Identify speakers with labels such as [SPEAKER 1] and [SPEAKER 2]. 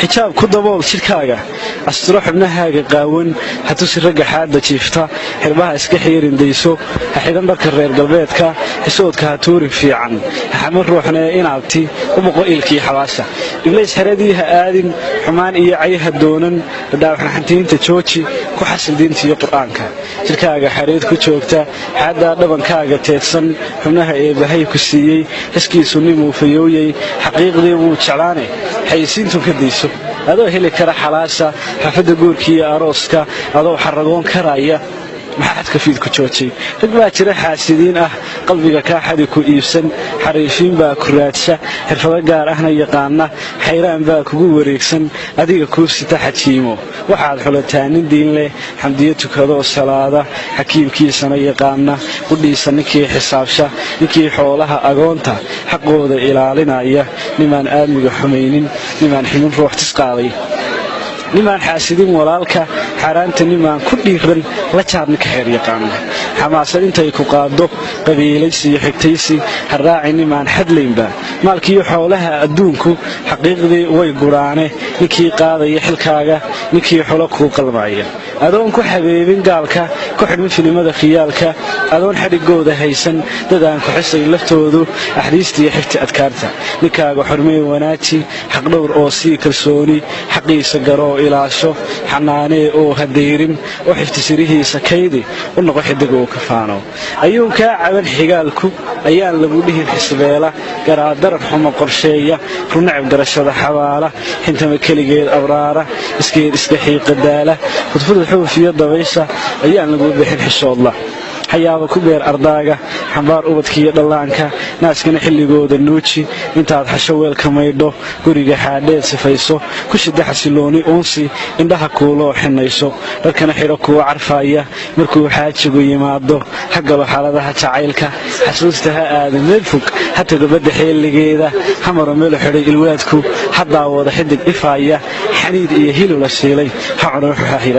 [SPEAKER 1] حجاب كدبول شركاga astro xubnahaaga qaawan hatu si raga xaada jiifta xirbaha iska xiirin deyso xidan dharka reer galbeedka xisoodka tuuri fiican xamar ruuxna inaabti u boqo ilkii xawaasha ibleys xiradiiha aadin xumaan iyo cayha doonan dhaawaxantiinta jooji ku xasil diinta iyo quraanka shirkaaga xareed ku joogta xaada dhabankaaga teedsan xubnaha ee bahay ku siiyay iskiisu nimuu fayooyay xaqiiqdii uu jeclaanay xayisiintu ka deyso adoo heli kara xalaasha xafada guurkiisa arooska adoo xaragoon karaya maxad ka fiid ku joojay dad baa jira xaasidiin ah qalbiga ka xadi ku iibsan xariifiin baa ku raadsha xirfado gaar ahna yaqaana xayraan baa kugu wareegsan adiga ku sita xajiimo waxaad xulataanin diin leh xamdiyo tukado salaada xakiimkiisana yaqaana u dhiisan ninkii xisaabsha ninkii xoolaha agoonta xaqooda ilaalinaya nimaan aadmiga xumaynin nimaan ximin ruux tisqaaday nimaan xaasidin walaalka xaraanta nimaan ku dhiiran la jaarni ka xeer yaqaan xamaasad intay ku qaado qabiilaysi iyo xigtaysi haraaci nimaan xadleynba maalkii xoolaha adduunku xaqiiqdii way guraane ninkii qaadaya xilkaaga ninkii xolo ku qalmaaya adoon ku xabeebin gaalka ku xidhmin filimada khiyaalka adoon xadhigooda haysan dadaan ku xisay laftoodu axdiistii xigta adkaarta ninkaaga xurmay wanaaji xaq dhowr oo si kalsooni xaqiisa garo ilaasho xanaanee oo hadeerin oo xiftisirihiisa kaydi u noqo xidig oo ka faano ayuunka caban xigaalku ayaan lagu dhihin xisbeela garaadaran xumo qorsheeya runacib garashada xawaala xintama kaligeed abraara iskeed iska xiiqadaala khudfada xuufiyo dabaysha ayaan lagu bixin xishoodla حياة كبير أرداغا حمبار أبدكي دلانكا ناسكنا حلقودا نوشي انتاد حشويل كميدو قريقا حاديد سفايسو كشد حسلوني أونسي اندها كولو حنيسو لكنا حيركو عرفايا مركو حاجشقو يمادو حقلو حالدها تعايلكا حسوستها آدم ملفوك حتى قبدا حيل لقيدا حمرو ميلو حريق الوادكو حدا وضا حدق إفايا حنيد إيه هيلو لسيلي حعروحو حاهيلا